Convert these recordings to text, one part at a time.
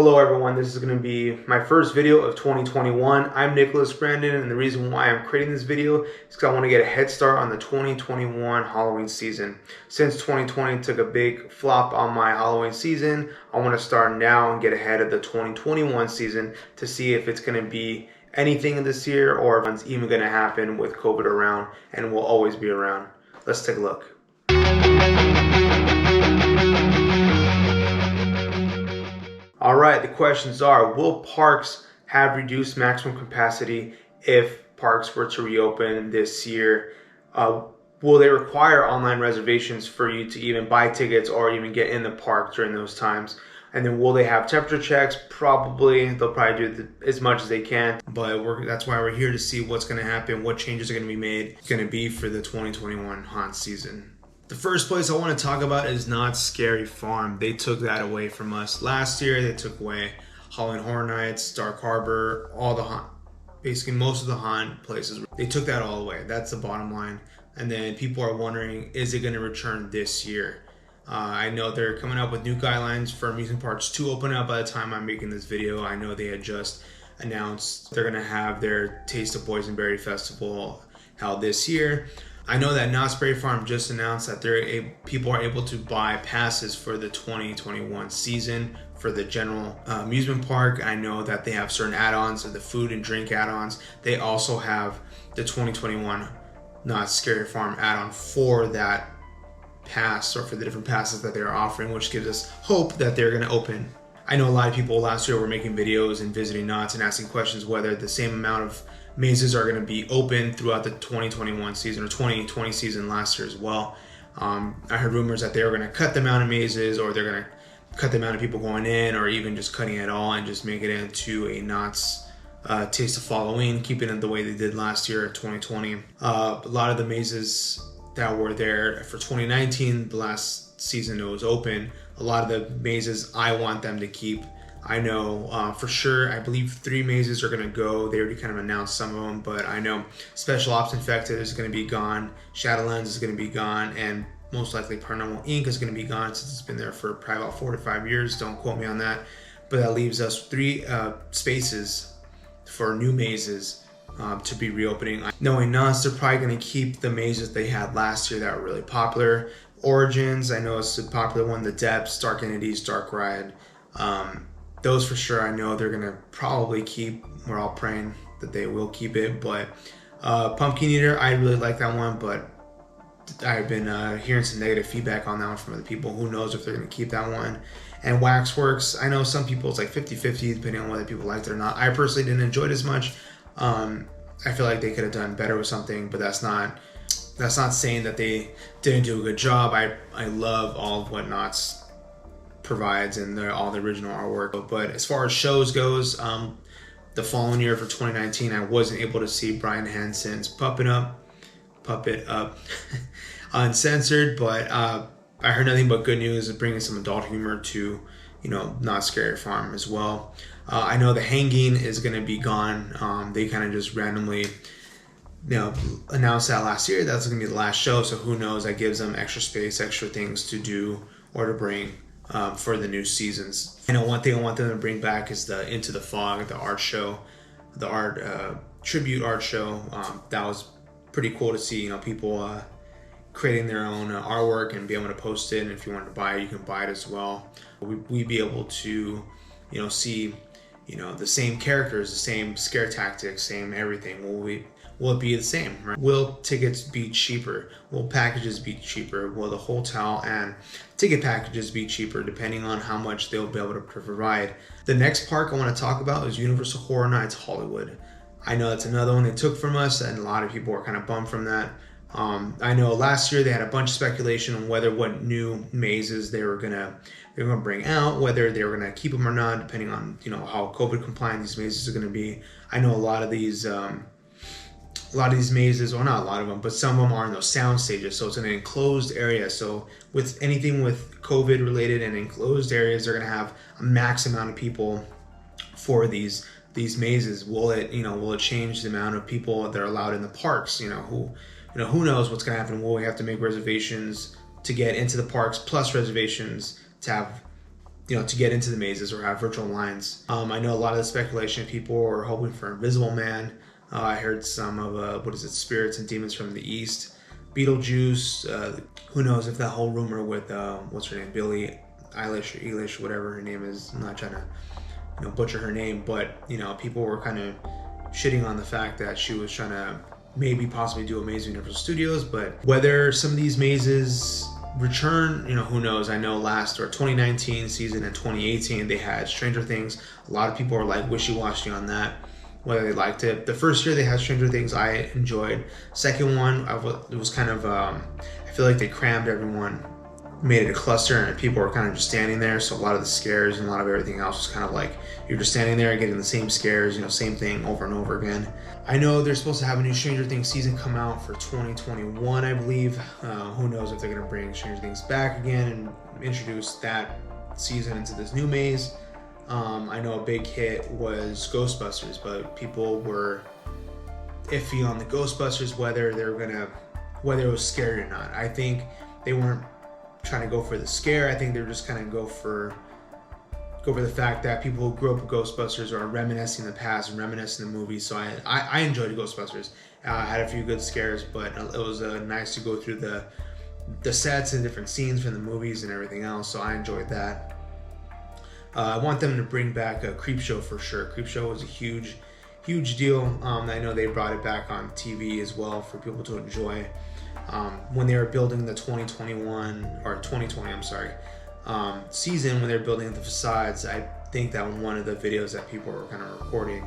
Hello everyone, this is going to be my first video of 2021. I'm Nicholas Brandon, and the reason why I'm creating this video is because I want to get a head start on the 2021 Halloween season. Since 2020 took a big flop on my Halloween season, I want to start now and get ahead of the 2021 season to see if it's going to be anything this year or if it's even going to happen with COVID around and will always be around. Let's take a look. All right, the questions are, will parks have reduced maximum capacity if parks were to reopen this year? Will they require online reservations for you to even buy tickets or even get in the park during those times? And then will they have temperature checks? Probably. They'll probably do as much as they can, but that's why we're here to see what's going to happen, what changes are going to be made, going to be for the 2021 haunt season. The first place I want to talk about is Knott's Scary Farm. They took that away from us last year. They took away Halloween Horror Nights, Dark Harbor, all the haunt, basically most of the haunt places. They took that all away. That's the bottom line. And then people are wondering, is it going to return this year? I know they're coming up with new guidelines for amusement parks to open up by the time I'm making this video. I know they had just announced they're going to have their Taste of Boysenberry Festival held this year. I know that Knott's Scary Farm just announced that people are able to buy passes for the 2021 season for the general amusement park. I know that they have certain add-ons, the food and drink add-ons. They also have the 2021 Knott's Scary Farm add-on for that pass, or for the different passes that they're offering, which gives us hope that they're going to open. I know a lot of people last year were making videos and visiting Knott's and asking questions whether the same amount of mazes are going to be open throughout the 2021 season or 2020 season last year as well. I heard rumors that they were going to cut the amount of mazes, or they're going to cut the amount of people going in, or even just cutting it all and just make it into a Knott's Taste of Halloween, keeping it the way they did last year, 2020. A lot of the mazes that were there for 2019, the last season it was open, a lot of the mazes I want them to keep. I know for sure, I believe 3 mazes are going to go. They already kind of announced some of them, but I know Special Ops Infected is going to be gone, Shadowlands is going to be gone, and most likely Paranormal Inc. is going to be gone since it's been there for probably about 4 to 5 years. Don't quote me on that. But that leaves us 3 spaces for new mazes to be reopening. Knowing Knott's, they're probably going to keep the mazes they had last year that were really popular. Origins, I know it's a popular one, the Depths, Dark Entities, Dark Ride. Those for sure, I know they're going to probably keep. We're all praying that they will keep it. But Pumpkin Eater, I really like that one, but I've been hearing some negative feedback on that one from other people. Who knows if they're going to keep that one. And Waxworks, I know some people, it's like 50-50 depending on whether people liked it or not. I personally didn't enjoy it as much. I feel like they could have done better with something, but that's not saying that they didn't do a good job. I love all of what Knott's provides and all the original artwork. But as far as shows goes, the following year for 2019, I wasn't able to see Brian Hansen's Puppet Up Uncensored, but I heard nothing but good news of bringing some adult humor to, Knott's Scary Farm as well. I know the hanging is going to be gone. They kind of just randomly announced that last year. That's going to be the last show, so who knows? That gives them extra space, extra things to do or to bring for the new seasons. I know one thing I want them to bring back is the Into the Fog, the art show, the art tribute art show. That was pretty cool to see, people creating their own artwork and be able to post it. And if you wanted to buy it, you can buy it as well. We'd be able to, see, the same characters, the same scare tactics, same everything. Will it be the same, right? Will tickets be cheaper? Will packages be cheaper? Will the hotel and ticket packages be cheaper depending on how much they'll be able to provide? The next park I want to talk about is Universal Horror Nights Hollywood. I know that's another one they took from us, and a lot of people are kind of bummed from that. I know last year they had a bunch of speculation on what new mazes they were gonna bring out, whether they were gonna keep them or not, depending on how COVID compliant these mazes are gonna be. I know a lot of these mazes, well, not a lot of them, but some of them are in those sound stages, so it's in an enclosed area. So with anything with COVID related and enclosed areas, they're gonna have a max amount of people for these mazes. Will it change the amount of people that are allowed in the parks? Who knows what's going to happen? Will we have to make reservations to get into the parks, plus reservations to have to get into the mazes or have virtual lines. I know a lot of the speculation, people were hoping for Invisible Man. I heard some of, Spirits and Demons from the East. Beetlejuice. Who knows if that whole rumor with, what's her name, Billie Eilish or Eilish, whatever her name is. I'm not trying to, butcher her name, but, people were kind of shitting on the fact that she was trying to maybe possibly do a maze in Universal Studios, but whether some of these mazes return, who knows. I know 2019 season and 2018 they had Stranger Things. A lot of people are like wishy-washy on that, whether they liked it. The first year they had Stranger Things, I enjoyed. Second one, it was kind of I feel like they crammed everyone, made it a cluster, and people were kind of just standing there, so a lot of the scares and a lot of everything else was kind of like you're just standing there getting the same scares, same thing over and over again. I know they're supposed to have a new Stranger Things season come out for 2021, I believe. Who knows if they're going to bring Stranger Things back again and introduce that season into this new maze. I know a big hit was Ghostbusters, but people were iffy on the Ghostbusters, whether it was scary or not. I think they weren't trying to go for the scare. I think they're just kind of go for the fact that people who grew up with Ghostbusters are reminiscing the past and reminiscing the movies. So I enjoyed Ghostbusters. I had a few good scares, but it was nice to go through the sets and different scenes from the movies and everything else. So I enjoyed that. I want them to bring back a Creepshow for sure. Creepshow was a huge deal. I know they brought it back on TV as well for people to enjoy. When they were building the 2021 or 2020, season, when they were building the facades, I think that one of the videos that people were kind of recording,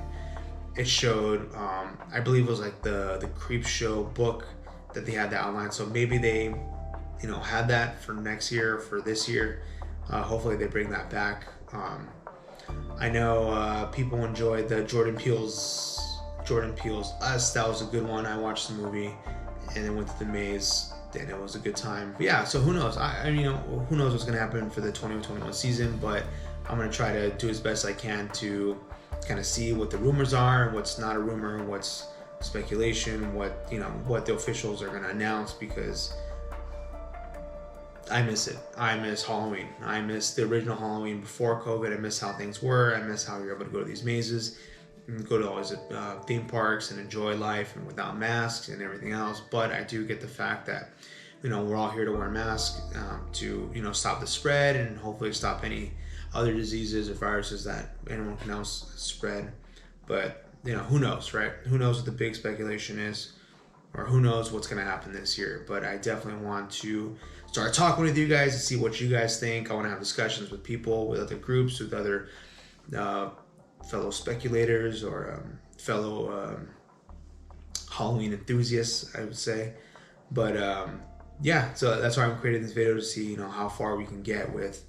it showed, I believe it was like the Creepshow book that they had that outline. So maybe they, had that for next year, for this year. Hopefully they bring that back. I know people enjoyed the Jordan Peele's Us. That was a good one. I watched the movie and then went to the maze, and it was a good time. But yeah, so who knows? Who knows what's going to happen for the 2021 season, but I'm going to try to do as best I can to kind of see what the rumors are, what's not a rumor, what's speculation, what the officials are going to announce, because I miss it. I miss Halloween. I miss the original Halloween before COVID. I miss how things were. I miss how you're able to go to these mazes and go to all these theme parks and enjoy life and without masks and everything else. But I do get the fact that, we're all here to wear masks to, stop the spread and hopefully stop any other diseases or viruses that anyone can else spread. But, who knows, right? Who knows what the big speculation is, or who knows what's going to happen this year. But I definitely want to start talking with you guys and see what you guys think. I want to have discussions with people, with other groups, with other fellow speculators or fellow Halloween enthusiasts, I would say. But yeah, so that's why I'm creating this video, to see how far we can get with,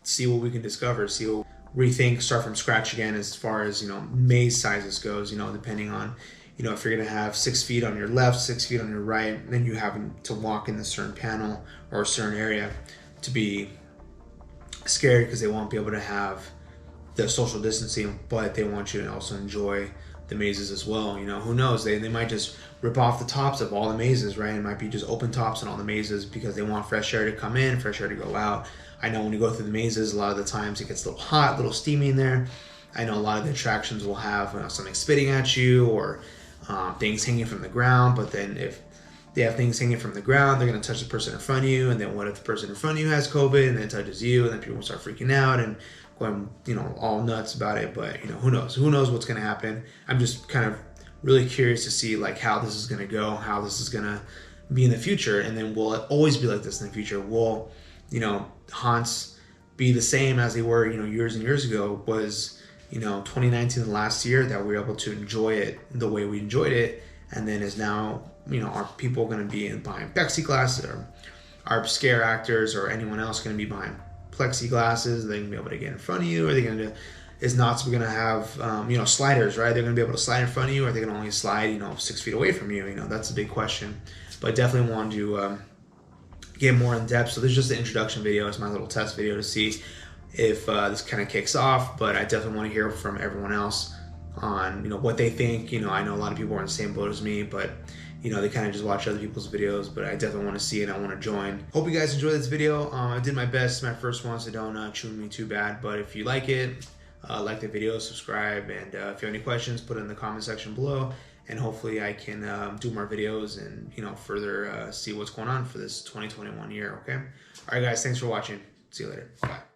see what we can discover, see what rethink, start from scratch again as far as maze sizes goes. Depending on if you're gonna have 6 feet on your left, 6 feet on your right, then you have to walk in a certain panel or a certain area to be scared, because they won't be able to have the social distancing, but they want you to also enjoy the mazes as well. Who knows? They might just rip off the tops of all the mazes, right? It might be just open tops on all the mazes because they want fresh air to come in, fresh air to go out. I know when you go through the mazes, a lot of the times it gets a little hot, a little steamy in there. I know a lot of the attractions will have something spitting at you, or things hanging from the ground. But then if they have things hanging from the ground, they're going to touch the person in front of you. And then what if the person in front of you has COVID and then touches you, and then people will start freaking out and going, all nuts about it. But, who knows? Who knows what's going to happen? I'm just kind of really curious to see how this is going to go, how this is going to be in the future. And then will it always be like this in the future? Will, haunts be the same as they were, years and years ago? Was, 2019 the last year that we were able to enjoy it the way we enjoyed it? And then is now, are people going to be behind plexiglass, or are scare actors or anyone else going to be behind plexiglasses? Are they going to be able to get in front of you? Are they going to, is Knott's going to have, sliders, right? They're going to be able to slide in front of you, or are they going to only slide, 6 feet away from you? That's a big question. But I definitely want to get more in depth. So this is just an introduction video. It's my little test video to see if this kind of kicks off. But I definitely want to hear from everyone else on, what they think. I know a lot of people are in the same boat as me, but, you know, they kind of just watch other people's videos, but I definitely want to see it. I want to join. Hope you guys enjoyed this video. I did my best. It's my first one, so don't chew me too bad. But if you like it, like the video, subscribe, and if you have any questions, put it in the comment section below, and hopefully I can do more videos and, you know, further see what's going on for this 2021 year, okay? All right, guys, thanks for watching. See you later. Bye.